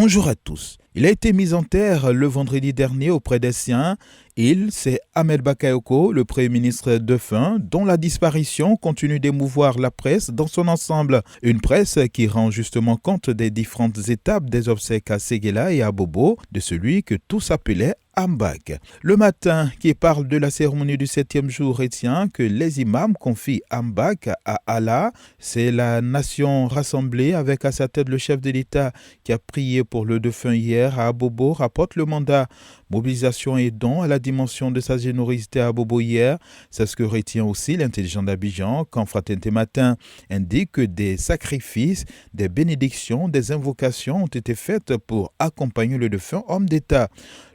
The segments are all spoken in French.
Bonjour à tous. Il a été mis en terre le vendredi dernier auprès des siens. C'est Ahmed Bakayoko, le Premier ministre défunt, dont la disparition continue d'émouvoir la presse dans son ensemble. Une presse qui rend justement compte des différentes étapes des obsèques à Séguéla et à Bobo, de celui que tous appelaient Ambak. Le matin, qui parle de la cérémonie du 7e jour, retient que les imams confient Ambak à Allah. C'est la nation rassemblée avec à sa tête le chef de l'État qui a prié pour le défunt hier à Abobo, rapporte le mandat. Mobilisation et don à la dimension de sa générosité à Abobo hier, c'est ce que retient aussi l'intelligent d'Abidjan quand Fraternité Matin indique que des sacrifices, des bénédictions, des invocations ont été faites pour accompagner le défunt homme d'État.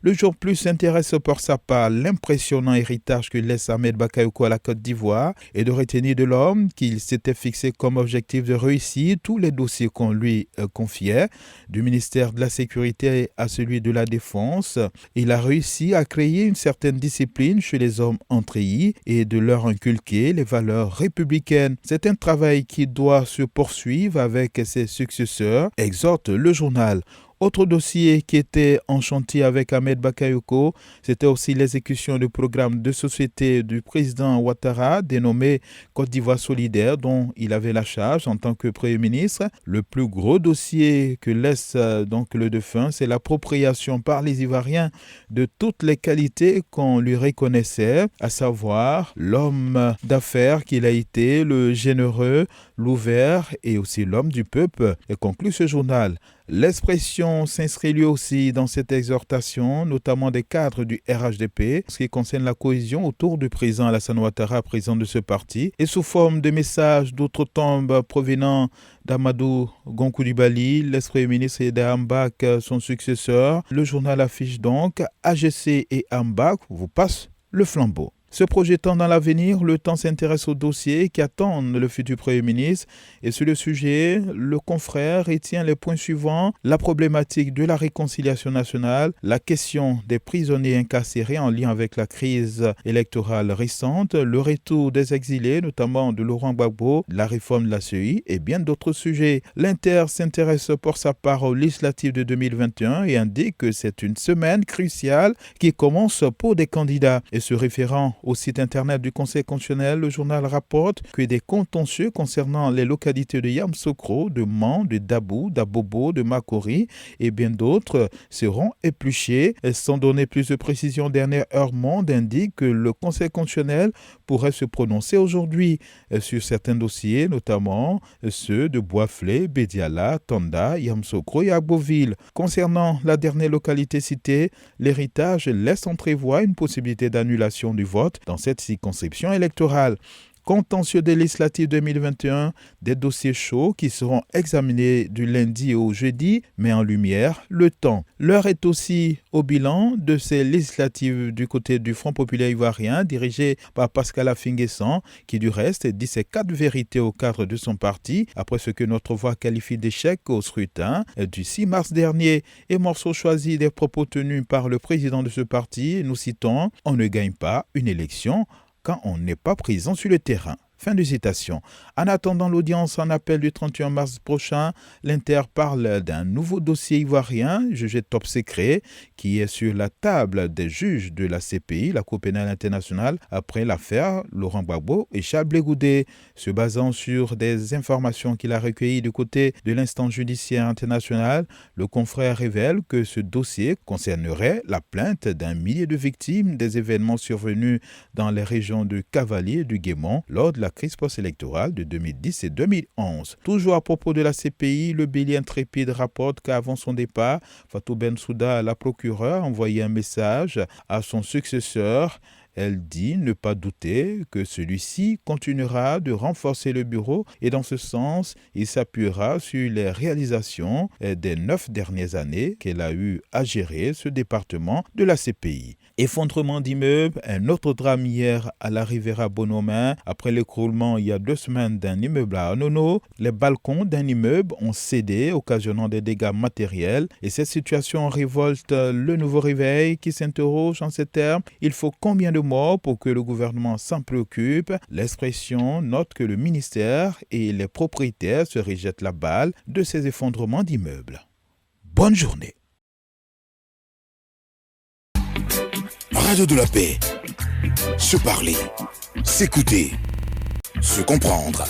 Le jour plus s'intéresse pour sa part l'impressionnant héritage que laisse Ahmed Bakayoko à la Côte d'Ivoire et de retenir de l'homme qu'il s'était fixé comme objectif de réussir tous les dossiers qu'on lui confiait, du ministère de la Sécurité à celui de la Défense. Il a réussi à créer une certaine discipline chez les hommes en treillis et de leur inculquer les valeurs républicaines. C'est un travail qui doit se poursuivre avec ses successeurs, exhorte le journal. Autre dossier qui était en chantier avec Ahmed Bakayoko, c'était aussi l'exécution du programme de société du président Ouattara, dénommé Côte d'Ivoire solidaire, dont il avait la charge en tant que Premier ministre. Le plus gros dossier que laisse donc le défunt, c'est l'appropriation par les Ivoiriens de toutes les qualités qu'on lui reconnaissait, à savoir l'homme d'affaires qu'il a été, le généreux, l'ouvert et aussi l'homme du peuple, et conclut ce journal. L'expression s'inscrit lui aussi dans cette exhortation, notamment des cadres du RHDP, ce qui concerne la cohésion autour du président Alassane Ouattara, président de ce parti, et sous forme de messages d'outre-tombe provenant d'Amadou Gonkoudibali, l'ex-premier ministre, et d'Ambak, son successeur. Le journal affiche donc AGC et Ambak vous passent le flambeau. Se projetant dans l'avenir, le temps s'intéresse aux dossiers qui attendent le futur Premier ministre. Et sur le sujet, le confrère retient les points suivants: la problématique de la réconciliation nationale, la question des prisonniers incarcérés en lien avec la crise électorale récente, le retour des exilés, notamment de Laurent Gbagbo, la réforme de la CEI et bien d'autres sujets. L'Inter s'intéresse pour sa part aux législatives de 2021 et indique que c'est une semaine cruciale qui commence pour des candidats. Et se référant au site internet du Conseil constitutionnel, le journal rapporte que des contentieux concernant les localités de Yamoussoukro, de Man, de Dabou, d'Abobo, de Makori et bien d'autres seront épluchés. Sans donner plus de précision, dernière heure Monde indique que le Conseil constitutionnel pourrait se prononcer aujourd'hui sur certains dossiers, notamment ceux de Boisflé, Bédiala, Tanda, Yamoussoukro et Agboville. Concernant la dernière localité citée, l'héritage laisse entrevoir une possibilité d'annulation du vote dans cette circonscription électorale. Contentieux des législatives 2021, des dossiers chauds qui seront examinés du lundi au jeudi, met en lumière le temps. L'heure est aussi au bilan de ces législatives du côté du Front populaire ivoirien, dirigé par Pascal Affi-N'Guessan, qui du reste dit ses 4 vérités au cadre de son parti, après ce que notre voix qualifie d'échec au scrutin du 6 mars dernier. Et morceau choisi des propos tenus par le président de ce parti, nous citons: « On ne gagne pas une élection quand on n'est pas présent sur le terrain ». Fin de citation. En attendant l'audience en appel du 31 mars prochain, l'Inter parle d'un nouveau dossier ivoirien, jugé top secret, qui est sur la table des juges de la CPI, la Cour pénale internationale, après l'affaire Laurent Gbagbo et Charles Blé Goudé. Se basant sur des informations qu'il a recueillies du côté de l'instance judiciaire internationale, le confrère révèle que ce dossier concernerait la plainte d'un millier de victimes des événements survenus dans les régions de Cavalier et du Guémont lors de la crise post-électorale de 2010 et 2011. Toujours à propos de la CPI, le Bélier intrépide rapporte qu'avant son départ, Fatou Bensouda, la procureure, a envoyé un message à son successeur. Elle dit ne pas douter que celui-ci continuera de renforcer le bureau et dans ce sens, il s'appuiera sur les réalisations des 9 dernières années qu'elle a eu à gérer ce département de la CPI. Effondrement d'immeubles, un autre drame hier à la Riviera Bonomin. Après l'écroulement il y a 2 semaines d'un immeuble à Anono, les balcons d'un immeuble ont cédé, occasionnant des dégâts matériels. Et cette situation révolte le nouveau réveil qui s'interroge en ces termes: il faut combien de morts pour que le gouvernement s'en préoccupe? L'expression note que le ministère et les propriétaires se rejettent la balle de ces effondrements d'immeubles. Bonne journée. Radio de la paix. Se parler, s'écouter, se comprendre.